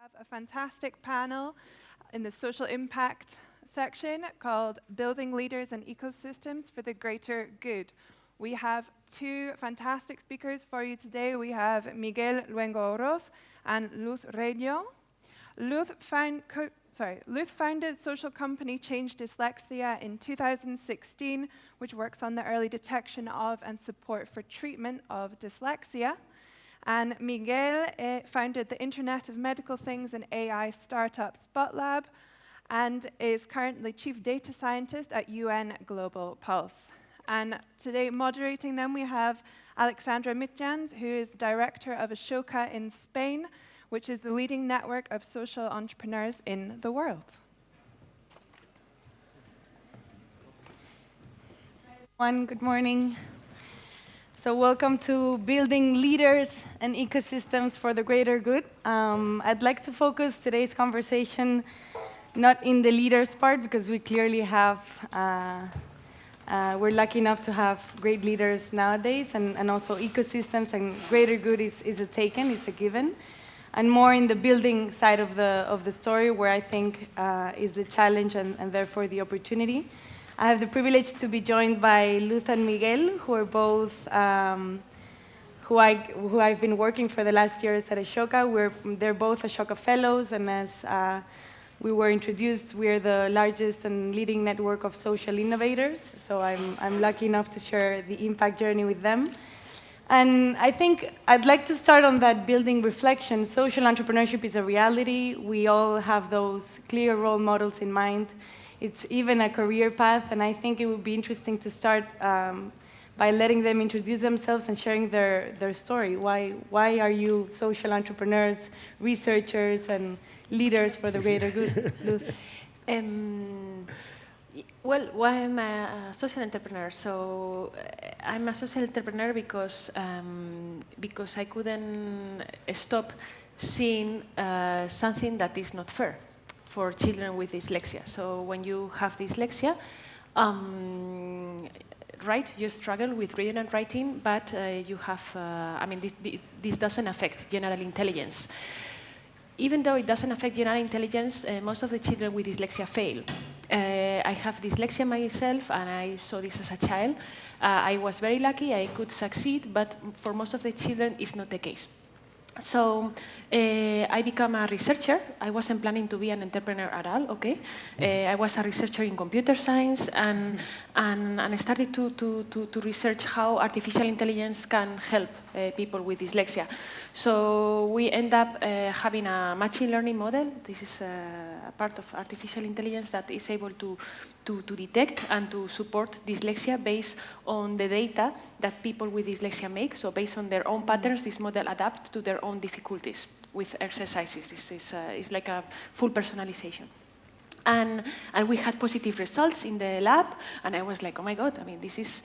have a fantastic panel in the social impact section called Building Leaders and Ecosystems for the Greater Good. We have two fantastic speakers for you today. We have Miguel Luengo-Oroz and Luz Reño. Luz founded social company Change Dyslexia in 2016, which works on the early detection of and support for treatment of dyslexia. And Miguel founded the Internet of Medical Things and AI startup SpotLab and is currently Chief Data Scientist at UN Global Pulse. And today, moderating them, we have Alexandra Mitjans, who is Director of Ashoka in Spain, which is the leading network of social entrepreneurs in the world. Hi, everyone. Good morning. So welcome to Building Leaders and Ecosystems for the Greater Good. I'd like to focus today's conversation not in the leaders part, because we clearly have, we're lucky enough to have great leaders nowadays, and also ecosystems and greater good is a taken, it's a given. And more in the building side of the story, where I think is the challenge and therefore the opportunity. I have the privilege to be joined by Luz and Miguel, who are both, who I've been working for the last years at Ashoka. They're both Ashoka Fellows, and as we were introduced, we're the largest and leading network of social innovators. So I'm lucky enough to share the impact journey with them. And I think I'd like to start on that building reflection. Social entrepreneurship is a reality. We all have those clear role models in mind. It's even a career path, and I think it would be interesting to start by letting them introduce themselves and sharing their story. Why are you social entrepreneurs, researchers, and leaders for the greater good? Well, why am I a social entrepreneur? So I'm a social entrepreneur because I couldn't stop seeing something that is not fair for children with dyslexia. So when you have dyslexia, right, you struggle with reading and writing, but you have, this doesn't affect general intelligence. Even though it doesn't affect general intelligence, most of the children with dyslexia fail. I have dyslexia myself, and I saw this as a child. I was very lucky, I could succeed, but for most of the children, it's not the case. So I became a researcher. I wasn't planning to be an entrepreneur at all, okay? I was a researcher in computer science, and I started to research how artificial intelligence can help people with dyslexia. So we end up having a machine learning model. This is a part of artificial intelligence that is able to detect and to support dyslexia based on the data that people with dyslexia make. So based on their own patterns, this model adapts to their own difficulties with exercises. This is like a full personalization. And we had positive results in the lab, and I was like, oh my God, I mean, this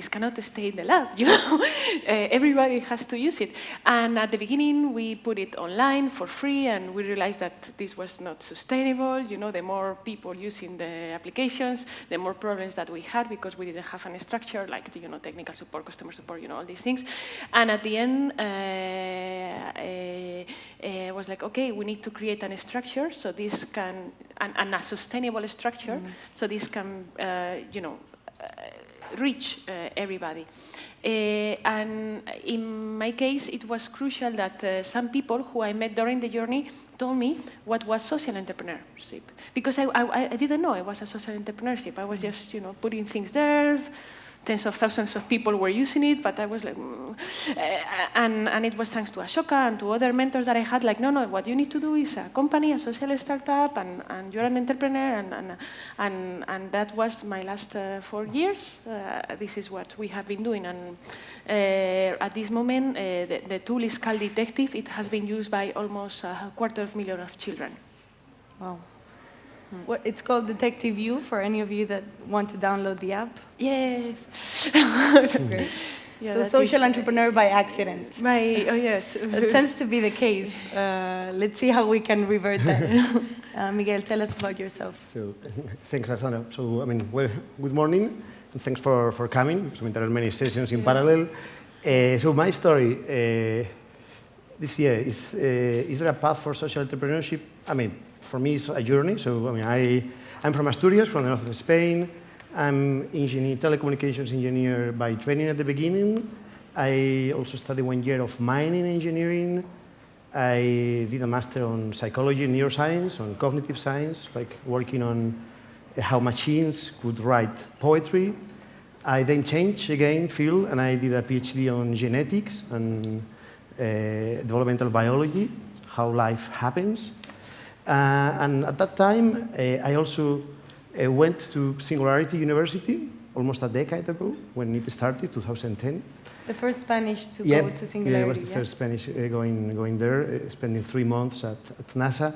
cannot stay in the lab, you know? Everybody has to use it. And at the beginning, we put it online for free, and we realized that this was not sustainable. You know, the more people using the applications, the more problems that we had, because we didn't have a structure like, you know, technical support, customer support, you know, all these things. And at the end, I was like, okay, we need to create a structure so this can, and a sustainable structure, so this can, reach everybody. And in my case, it was crucial that some people who I met during the journey told me what was social entrepreneurship. Because I didn't know it was a social entrepreneurship. I was just, you know, putting things there. Tens of thousands of people were using it, but I was like, and it was thanks to Ashoka and to other mentors that I had, like, no, what you need to do is a company, a social startup, and you're an entrepreneur, and that was my last 4 years. This is what we have been doing, and at this moment, the tool is called Detective. It has been used by almost 250,000 children. Wow. It's called Detective U, for any of you that want to download the app. Yes. Great. Yeah, so social entrepreneur by accident. Oh yes. It tends to be the case. Let's see how we can revert that. Miguel, tell us about yourself. So, thanks, Alexandra. So, well, good morning, and thanks for coming. So, there are many sessions in parallel. So, my story, this year is there a path for social entrepreneurship? I mean, for me, it's a journey. So, I mean, I'm from Asturias, from the north of Spain. I'm telecommunications engineer by training at the beginning. I also studied 1 year of mining engineering. I did a master on psychology and neuroscience, on cognitive science, like working on how machines could write poetry. I then changed again field, and I did a PhD on genetics and developmental biology, how life happens. And at that time, I also went to Singularity University almost a decade ago when it started, 2010. The first Spanish to go to Singularity. Yeah, I was the first Spanish going there, spending 3 months at NASA.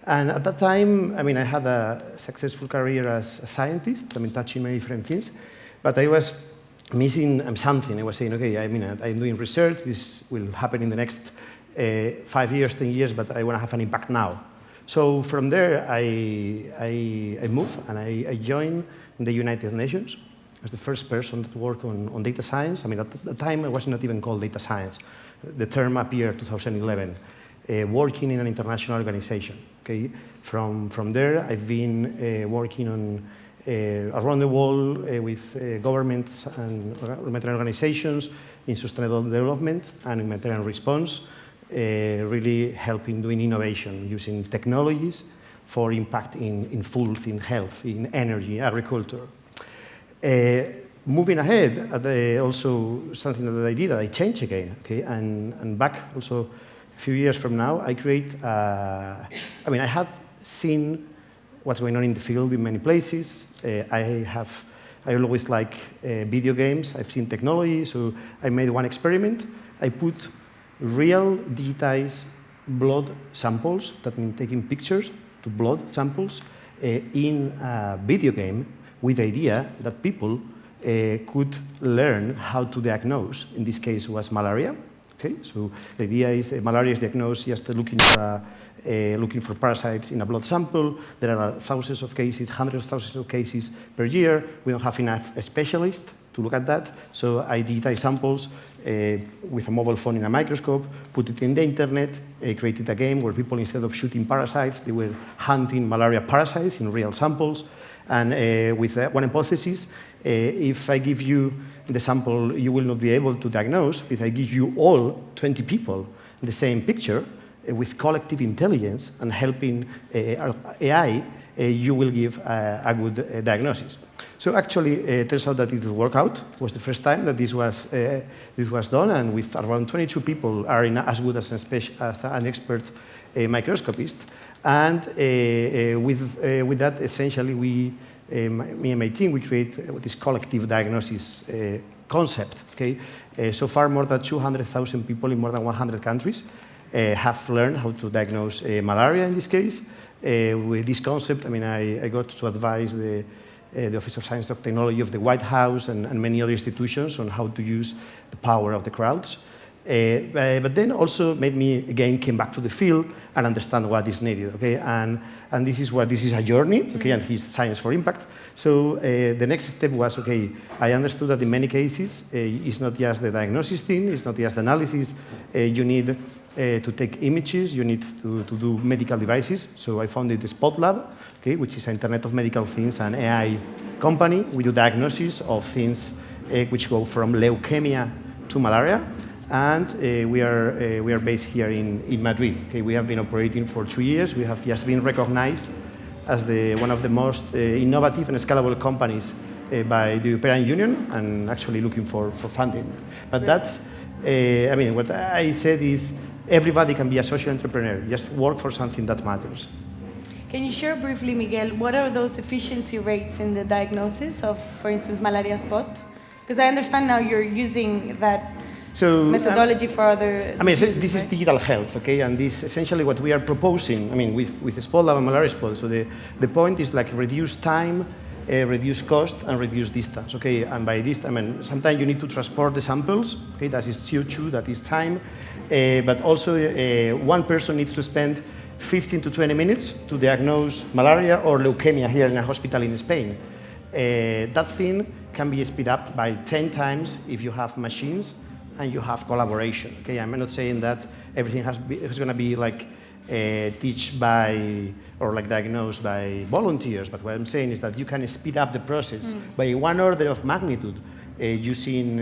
And at that time, I mean, I had a successful career as a scientist, I mean, touching many different things, but I was missing something. I was saying, okay, I mean, I'm doing research, this will happen in the next 5 years, 10 years, but I want to have an impact now. So from there, I moved and I joined the United Nations as the first person to work on data science. I mean, at the time, it was not even called data science. The term appeared 2011, working in an international organization. Okay? From there, I've been working on around the world with governments and humanitarian organizations in sustainable development and humanitarian response, really helping doing innovation using technologies for impact in food, in health, in energy, agriculture. Moving ahead, also something that I did, I changed again, okay? And back also a few years from now, I I have seen what's going on in the field in many places. I always like video games. I've seen technology, so I made one experiment. I put real digitized blood samples, that means taking pictures to blood samples, in a video game with the idea that people could learn how to diagnose. In this case, was malaria. Okay, so the idea is malaria is diagnosed just looking for parasites in a blood sample. There are thousands of cases, hundreds of thousands of cases per year. We don't have enough specialists to look at that. So I digitize samples with a mobile phone in a microscope, put it in the internet, created a game where people, instead of shooting parasites, they were hunting malaria parasites in real samples. And with one hypothesis, if I give you the sample, you will not be able to diagnose. If I give you all 20 people the same picture, with collective intelligence and helping AI, you will give a good diagnosis. So actually, it turns out that it will work out. It was the first time that this was done, and with around 22 people are as good as an expert microscopist. And with that, essentially, me and my team, we create this collective diagnosis concept. Okay? So far, more than 200,000 people in more than 100 countries have learned how to diagnose malaria in this case. With this concept, I mean, I got to advise the Office of Science and Technology of the White House and many other institutions on how to use the power of the crowds. But then also made me, again, came back to the field and understand what is needed, okay? And this is a journey, okay, and he's Science for Impact. So the next step was, okay, I understood that in many cases, it's not just the diagnosis thing, it's not just the analysis, you need to take images, you need to do medical devices. So I founded the Spot Lab, okay, which is an Internet of Medical Things and AI company. We do diagnosis of things which go from leukemia to malaria. And we are based here in Madrid. Okay, we have been operating for 2 years. We have just been recognized as one of the most innovative and scalable companies by the European Union, and actually looking for funding. But that's, I mean, what I said is everybody can be a social entrepreneur. Just work for something that matters. Can you share briefly, Miguel, what are those efficiency rates in the diagnosis of, for instance, malaria spot? Because I understand now you're using that methodology for other diseases, this is right? digital health, okay? And this essentially what we are proposing, I mean, with the Spot Lab and Malaria Spot. So the point is like reduce time, reduce cost, and reduce distance, okay? And by this, I mean, sometimes you need to transport the samples, okay? That is CO2, that is time. But also, one person needs to spend 15 to 20 minutes to diagnose malaria or leukemia here in a hospital in Spain. That thing can be speed up by 10 times if you have machines and you have collaboration. Okay, I'm not saying that everything is going to be like teach by or like diagnosed by volunteers, but what I'm saying is that you can speed up the process by one order of magnitude using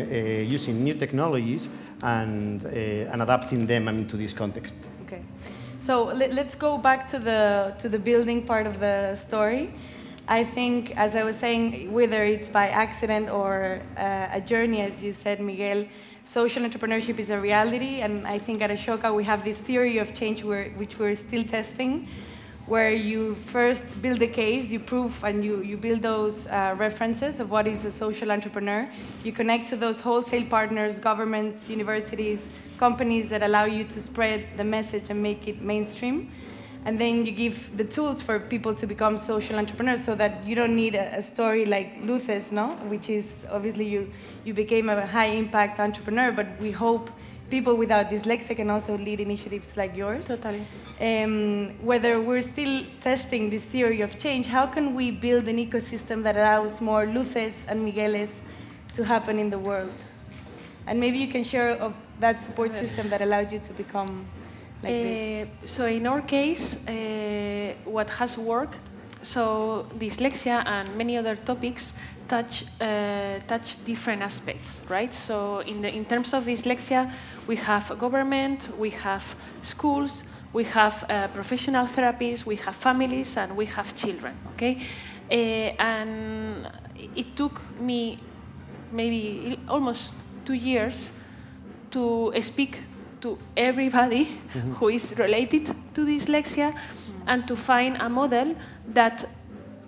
new technologies and adapting them to this context. Okay, so let's go back to the building part of the story. I think, as I was saying, whether it's by accident or a journey, as you said, Miguel, social entrepreneurship is a reality, and I think at Ashoka we have this theory of change which we're still testing, where you first build a case, you prove, and you build those references of what is a social entrepreneur. You connect to those wholesale partners, governments, universities, companies that allow you to spread the message and make it mainstream. And then you give the tools for people to become social entrepreneurs so that you don't need a story like Luces, no? Which is, obviously, you became a high-impact entrepreneur, but we hope people without dyslexia can also lead initiatives like yours. Totally. Whether we're still testing this theory of change, how can we build an ecosystem that allows more Luces and Migueles to happen in the world? And maybe you can share of that support system that allowed you to become like this. So in our case, what has worked, so dyslexia and many other topics touch different aspects, right? So in terms of dyslexia, we have government, we have schools, we have professional therapists, we have families, and we have children, okay? And it took me maybe almost 2 years to speak to everybody who is related to dyslexia and to find a model that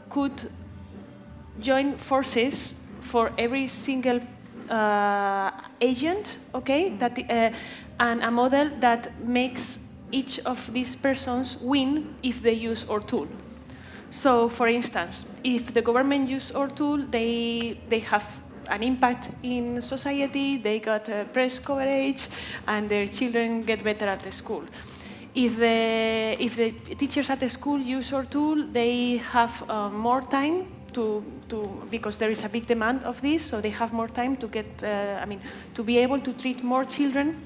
could join forces for every single agent, okay? And a model that makes each of these persons win if they use our tool. So, for instance, if the government use our tool, they have an impact in society, they got press coverage, and their children get better at the school. If the teachers at the school use our tool, they have more time because there is a big demand of this, so they have more time to get, to be able to treat more children.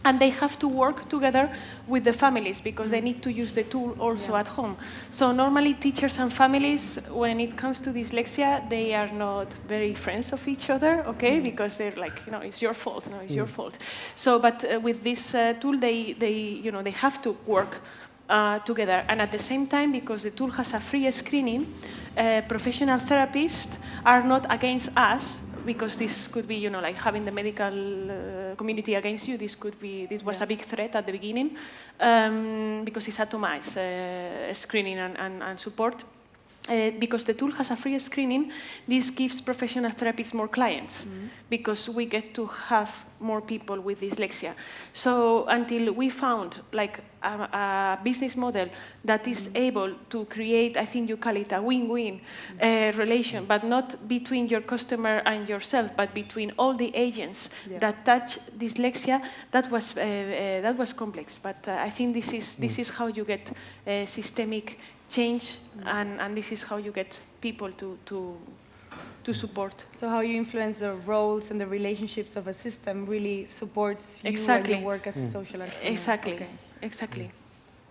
And they have to work together with the families because they need to use the tool also at home. So normally teachers and families, when it comes to dyslexia, they are not very friends of each other, okay? Because they're like, it's your fault, it's your fault. So, but with this tool, they have to work together. And at the same time, because the tool has a free screening, professional therapists are not against us, because this could be, like having the medical community against you. This was a big threat at the beginning, because it's atomized screening and support. Because the tool has a free screening, this gives professional therapists more clients, because we get to have more people with dyslexia. So until we found like a business model that is able to create, I think you call it a win-win relation, but not between your customer and yourself, but between all the agents that touch dyslexia, that was complex. But I think this is how you get systemic change, and this is how you get people to support. So how you influence the roles and the relationships of a system really supports you and your work as a social entrepreneur. Exactly, okay. Exactly.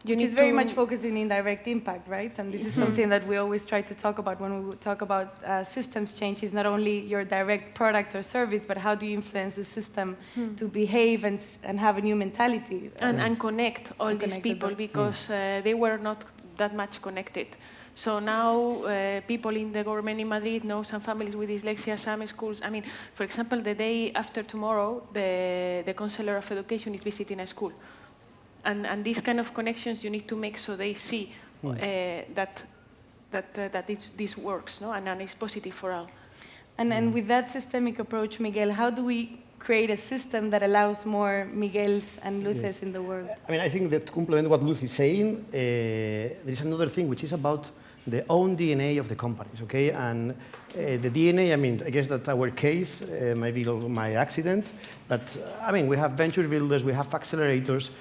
Which is very much focused in indirect impact, right? And this is something that we always try to talk about when we talk about systems change. Is not only your direct product or service, but how do you influence the system to behave and have a new mentality. And connect all these people, because they were not that much connected. So now people in the government in Madrid know some families with dyslexia, some schools. I mean, for example, the day after tomorrow, the counselor of education is visiting a school. And these kind of connections you need to make so they see that this works, no? And it's positive for all. And with that systemic approach, Miguel, how do we create a system that allows more Miguels and Luces in the world? I mean, I think that to complement what Luz is saying, there is another thing which is about the own DNA of the companies, okay? And the DNA, I mean, I guess that our case might be my accident, but I mean, we have venture builders, we have accelerators.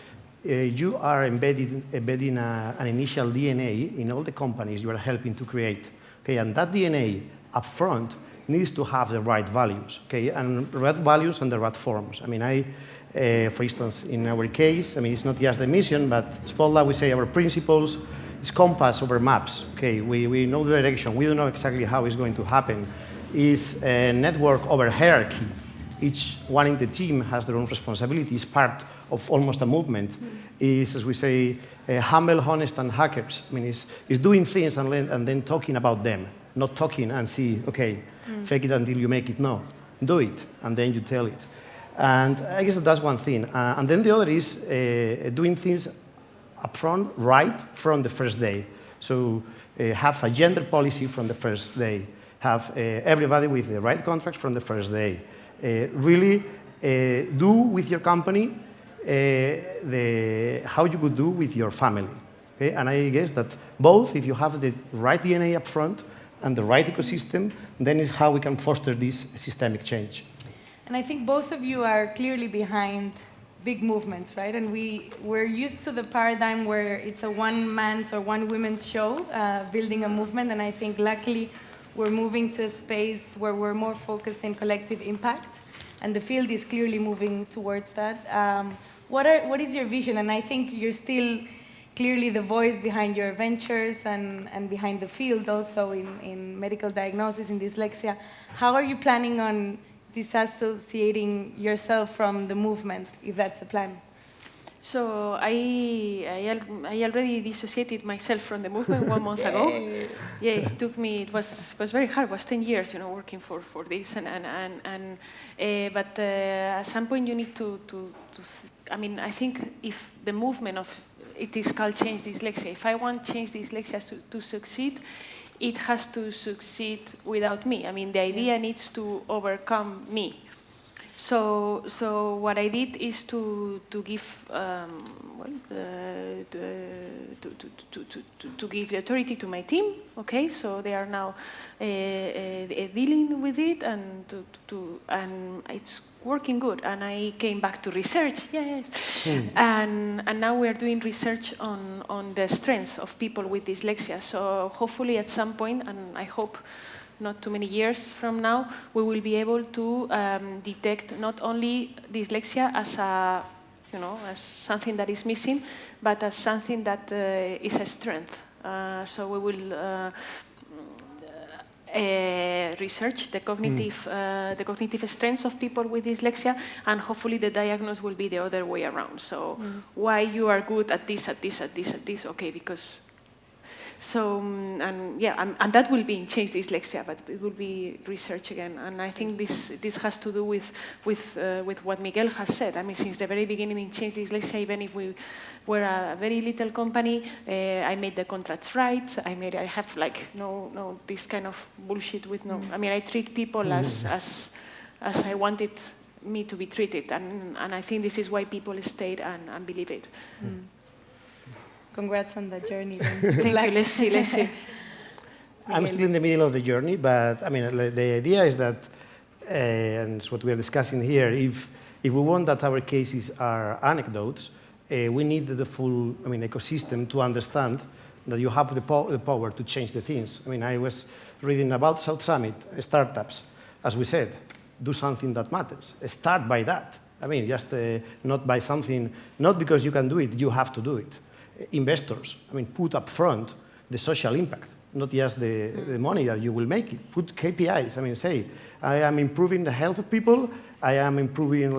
You are embedding an initial DNA in all the companies you are helping to create, okay? And that DNA up front needs to have the right values, okay, and the right values and the right forms. I mean, for instance, in our case, I mean, it's not just the mission, but it's Spolla, we say our principles is compass over maps, okay, we know the direction, we don't know exactly how it's going to happen. It's a network over hierarchy. Each one in the team has their own responsibility, is part of almost a movement. Is, as we say, humble, honest, and hackers. I mean, it's doing things and then talking about them, not talking and see, okay, fake it until you make it. No, do it, and then you tell it. And I guess that's one thing. And then the other is doing things upfront, right from the first day. So have a gender policy from the first day. Have everybody with the right contracts from the first day. Really do with your company how you could do with your family. Okay? And I guess that both, if you have the right DNA up front and the right ecosystem, then is how we can foster this systemic change. And I think both of you are clearly behind big movements, right? And we're used to the paradigm where it's a one-man's or one-woman's show, building a movement, and I think luckily we're moving to a space where we're more focused in collective impact, and the field is clearly moving towards that. What is your vision? And I think you're still clearly the voice behind your ventures and behind the field also in medical diagnosis, in dyslexia. How are you planning on disassociating yourself from the movement, if that's a plan? So I already dissociated myself from the movement 1 month ago. Yeah, it took me. It was very hard. It was 10 years, working for this, but at some point you need to. I mean, I think if the movement of it is called Change Dyslexia. If I want Change Dyslexia to succeed, it has to succeed without me. I mean, the idea needs to overcome me. So what I did is to give to give the authority to my team. Okay, so they are now dealing with it, and and it's working good. And I came back to research, yes, and now we are doing research on the strengths of people with dyslexia. So hopefully at some point, and I hope not too many years from now, we will be able to detect not only dyslexia as a, as something that is missing, but as something that is a strength. So we will research the cognitive strengths of people with dyslexia, and hopefully the diagnosis will be the other way around. So why you are good at this, okay, because. So, and that will be in Change Dyslexia, but it will be research again. And I think this has to do with what Miguel has said. I mean, since the very beginning in Change Dyslexia, even if we were a very little company, I made the contracts right. I have like no this kind of bullshit with no. I mean, I treat people as I wanted me to be treated, and I think this is why people stayed and believe it. Congrats on the journey. Thank you. Let's see. I'm still in the middle of the journey, but I mean, the idea is that, and it's what we are discussing here, if we want that our cases are anecdotes, we need the full ecosystem to understand that you have the power to change the things. I mean, I was reading about South Summit, startups, as we said, do something that matters. Start by that. I mean, just not by something, not because you can do it, you have to do it. Investors, put up front the social impact, not just the money that you will make it. Put KPIs. Say, I am improving the health of people. I am improving,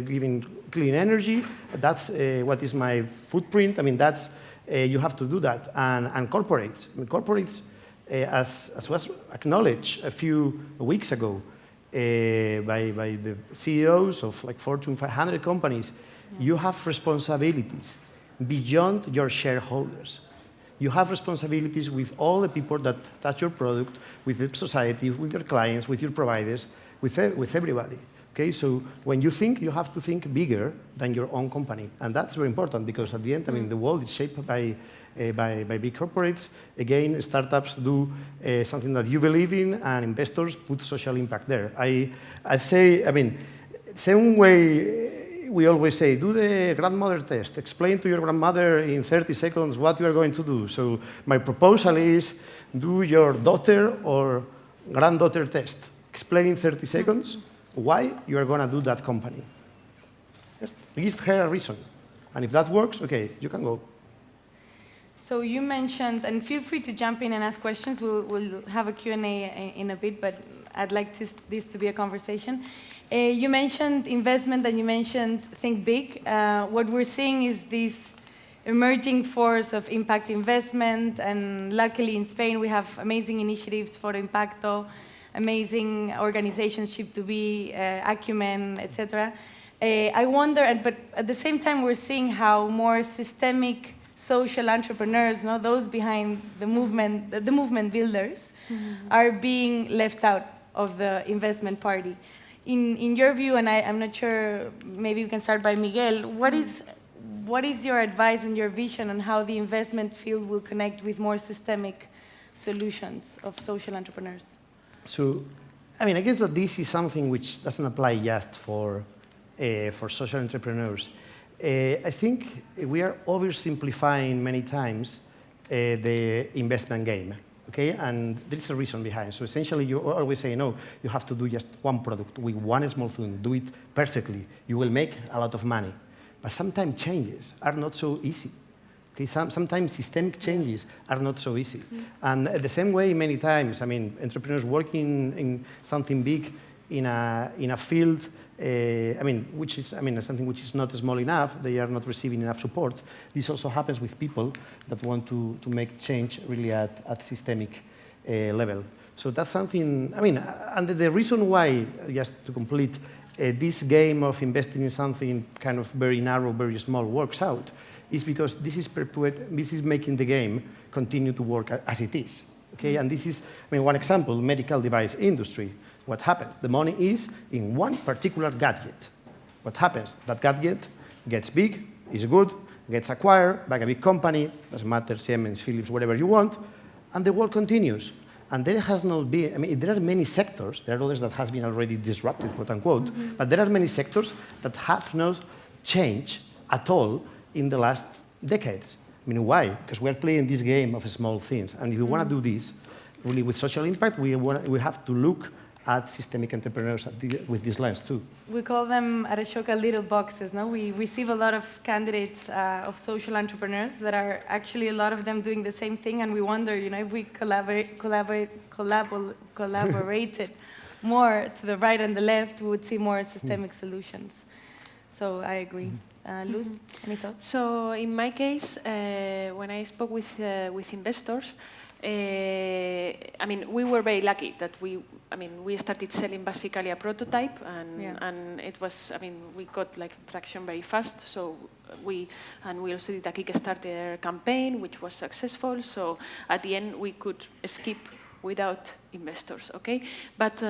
giving clean energy. That's what is my footprint. That's you have to do that. And corporates. Corporates, as was acknowledged a few weeks ago by the CEOs of Fortune 500 companies, you have responsibilities beyond your shareholders. You have responsibilities with all the people that touch your product, with the society, with your clients, with your providers, with everybody. Okay, so when you think, you have to think bigger than your own company, and that's very important because at the end, the world is shaped by big corporates. Again, startups do something that you believe in, and investors put social impact there. I say, same way. We always say, do the grandmother test. Explain to your grandmother in 30 seconds what you are going to do. So my proposal is, do your daughter or granddaughter test. Explain in 30 seconds why you are going to do that company. Just give her a reason. And if that works, okay, you can go. So you mentioned, and feel free to jump in and ask questions. We'll have a Q&A in a bit, but I'd like this to be a conversation. You mentioned investment and you mentioned think big. What we're seeing is this emerging force of impact investment, and luckily in Spain we have amazing initiatives for Impacto, amazing organizations, Ship2B, Acumen, etc. I wonder, but at the same time we're seeing how more systemic social entrepreneurs, those behind the movement builders, are being left out of the investment party. In your view, and I'm not sure, maybe we can start by Miguel, what is your advice and your vision on how the investment field will connect with more systemic solutions of social entrepreneurs? So, I guess that this is something which doesn't apply just for social entrepreneurs. I think we are oversimplifying many times the investment game, okay? And there is a reason behind. So essentially, you always say, no, you have to do just one product with one small thing, do it perfectly. You will make a lot of money. But sometimes changes are not so easy. Okay, sometimes systemic changes are not so easy. And the same way, many times, entrepreneurs working in something big in a field, which is, something which is not small enough, they are not receiving enough support. This also happens with people that want to make change really at systemic level. So that's something, and the reason why, just to complete, this game of investing in something kind of very narrow, very small works out, is because this is making the game continue to work as it is. Okay, and this is, one example, medical device industry. What happens? The money is in one particular gadget. What happens? That gadget gets big, is good, gets acquired by a big company, doesn't matter, Siemens, Philips, whatever you want, and the world continues. And there has not been, there are many sectors, there are others that have been already disrupted, quote unquote, but there are many sectors that have not changed at all in the last decades. Why? Because we're playing this game of small things. And if we want to do this, really with social impact, we have to look at systemic entrepreneurs with this lens too. We call them at Ashoka little boxes. No, we receive a lot of candidates of social entrepreneurs that are actually a lot of them doing the same thing, and we wonder, if we collaborated more to the right and the left, we would see more systemic solutions. So I agree. Luz, any thoughts? So in my case, when I spoke with investors, we were very lucky that we started selling basically a prototype, and it was, we got traction very fast. So we also did a Kickstarter campaign, which was successful. So at the end, we could skip without investors, okay? But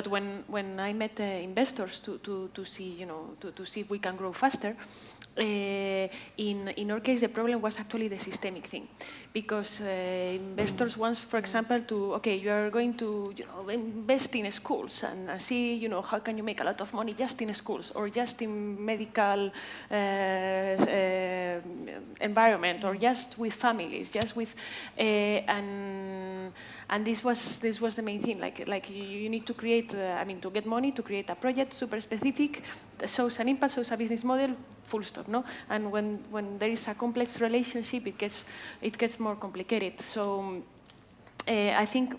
when I met investors to see, to see if we can grow faster, in our case, the problem was actually the systemic thing, because investors want, for example, you are going to invest in schools and see, how can you make a lot of money just in schools or just in medical environment or just with families, just with and this was the main thing. Like you need to create, to get money, to create a project super specific, that shows an impact, shows a business model, full stop, no? And when there is a complex relationship, it gets more complicated. So I think,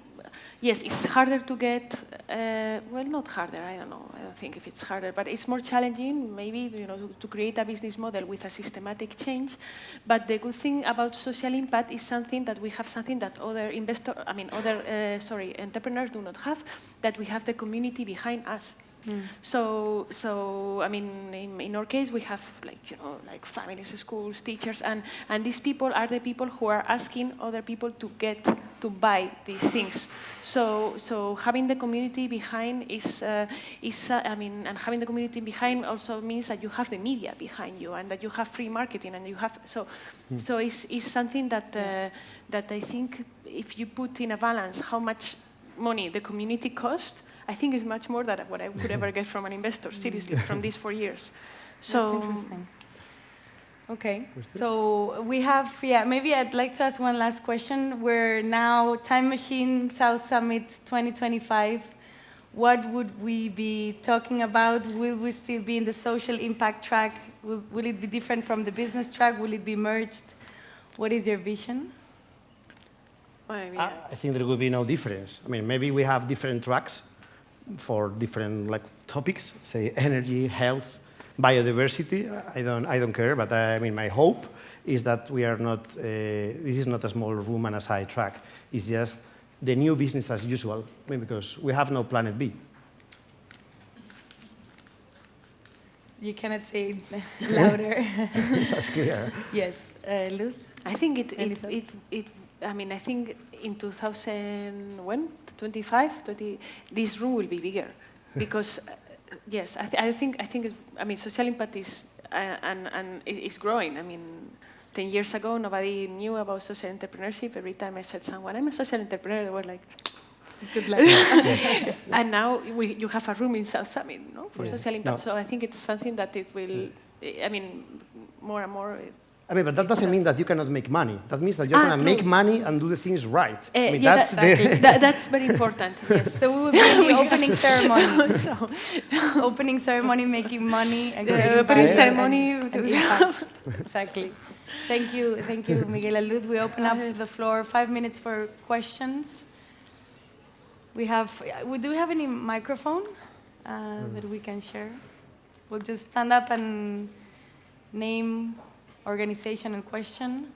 yes, it's harder to get, well, not harder, I don't know, I don't think if it's harder, but it's more challenging, maybe, to create a business model with a systematic change. But the good thing about social impact is that we have something that other entrepreneurs do not have, that we have the community behind us. So in our case, we have like families, schools, teachers, and these people are the people who are asking other people to buy these things. So having the community behind and having the community behind also means that you have the media behind you and that you have free marketing and you have so it's something that I think if you put in a balance how much money the community costs, I think it's much more than what I could ever get from an investor, seriously, from these 4 years. So, that's interesting. Okay, so we have, maybe I'd like to ask one last question. We're now Time Machine South Summit 2025. What would we be talking about? Will we still be in the social impact track? Will it be different from the business track? Will it be merged? What is your vision? I think there will be no difference. I mean, maybe we have different tracks for different topics, say energy, health, biodiversity. I don't care, but I mean, my hope is that we are not. This is not a small room and a side track. It's just the new business as usual. I mean, because we have no planet B. You cannot say it louder. That's clear. Yes, Luz? I think I mean, I think in 2025, this room will be bigger, because yes, I think I mean, social impact is and it's growing. I mean, 10 years ago, nobody knew about social entrepreneurship. Every time I said someone, I'm a social entrepreneur, they were like, good luck. and now you have a room in South Summit, no, for social impact. So I think it's something that it will. I mean, more and more. I mean, but that doesn't mean that you cannot make money. That means that you're going to make money and do the things right. I mean, yeah, that's very important. Yes. So we will be in the opening ceremony. Opening ceremony, making money, and opening ceremony. Exactly. Thank you, Miguel and Luz. We open up the floor. 5 minutes for questions. We do we have any microphone that we can share? We'll just stand up and name, organization, and question.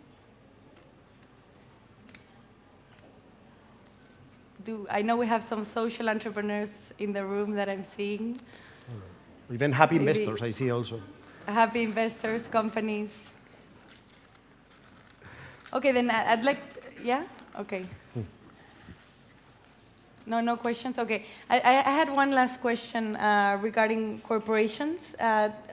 I know we have some social entrepreneurs in the room that I'm seeing. Even happy investors, I see also. Happy investors, companies. Okay, then I'd like, okay. No questions? Okay. I had one last question regarding corporations.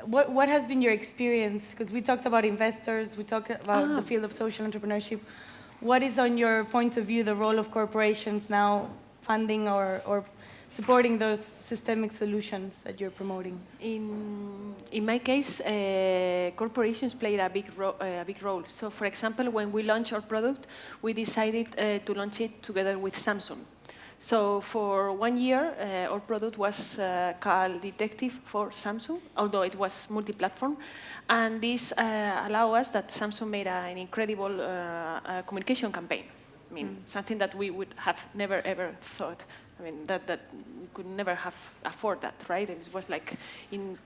What has been your experience? Because we talked about investors, we talked about the field of social entrepreneurship. What is, on your point of view, the role of corporations now funding or supporting those systemic solutions that you're promoting? In my case, corporations played a big role. So, for example, when we launched our product, we decided to launch it together with Samsung. So for 1 year, our product was called Detective for Samsung, although it was multi-platform. And this allowed us that Samsung made an incredible communication campaign. I mean, something that we would have never, ever thought. I mean, that we could never have afford that, right? It was like in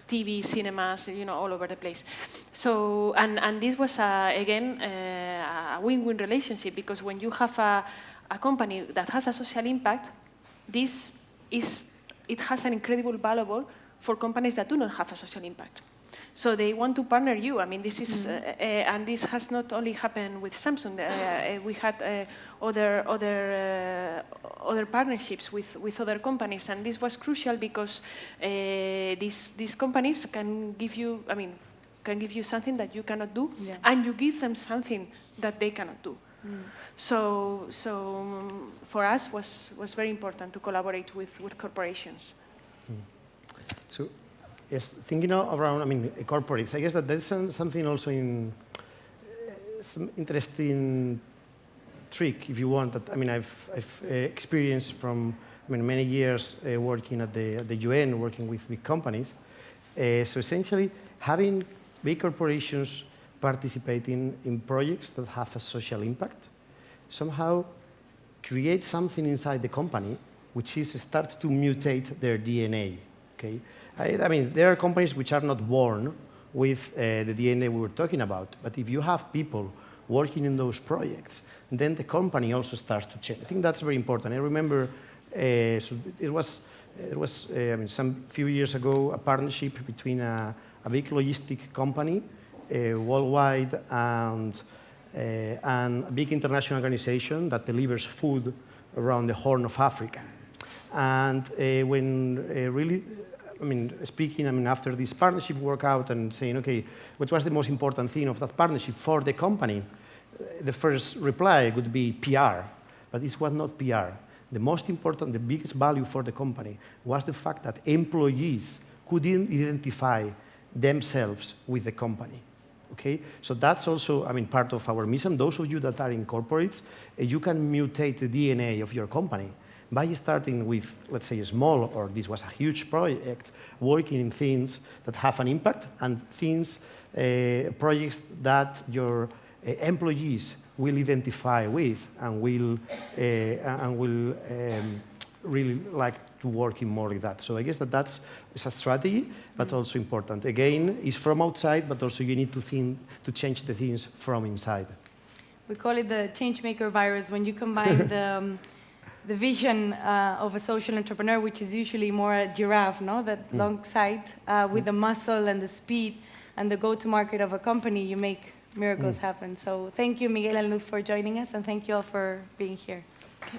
TV, cinemas, all over the place. So, and this was, again, a win-win relationship, because when you have a company that has a social impact, it has an incredible valuable for companies that do not have a social impact. So they want to partner you. I mean, this is, and this has not only happened with Samsung. We had other partnerships with other companies, and this was crucial because these companies can give you, something that you cannot do, and you give them something that they cannot do. So for us was very important to collaborate with corporations. So, yes, thinking around, corporates, I guess that there's something also in some interesting trick, if you want, that I've experienced from many years working at the UN, working with big companies. So essentially, having big corporations participating in projects that have a social impact somehow create something inside the company which is start to mutate their DNA. Okay, there are companies which are not born with the DNA we were talking about, but if you have people working in those projects, then the company also starts to change. I think that's very important. I remember, so it was some few years ago, a partnership between a big logistic company worldwide and a big international organization that delivers food around the Horn of Africa. And speaking after this partnership worked out and saying, okay, what was the most important thing of that partnership for the company? The first reply would be PR, but it was not PR. The most important, the biggest value for the company was the fact that employees couldn't identify themselves with the company. Okay, so that's also, I mean, part of our mission. Those of you that are in corporates, you can mutate the DNA of your company by starting with, let's say, a small, or this was a huge project, working in things that have an impact and things, projects that your employees will identify with and will really like to work in more like that. So I guess that's a strategy, but also important. Again, it's from outside, but also you need to change the things from inside. We call it the changemaker virus when you combine the vision of a social entrepreneur, which is usually more a giraffe, no? That long side, with the muscle and the speed and the go-to-market of a company, you make miracles happen. So thank you, Miguel and Luz, for joining us, and thank you all for being here. Okay.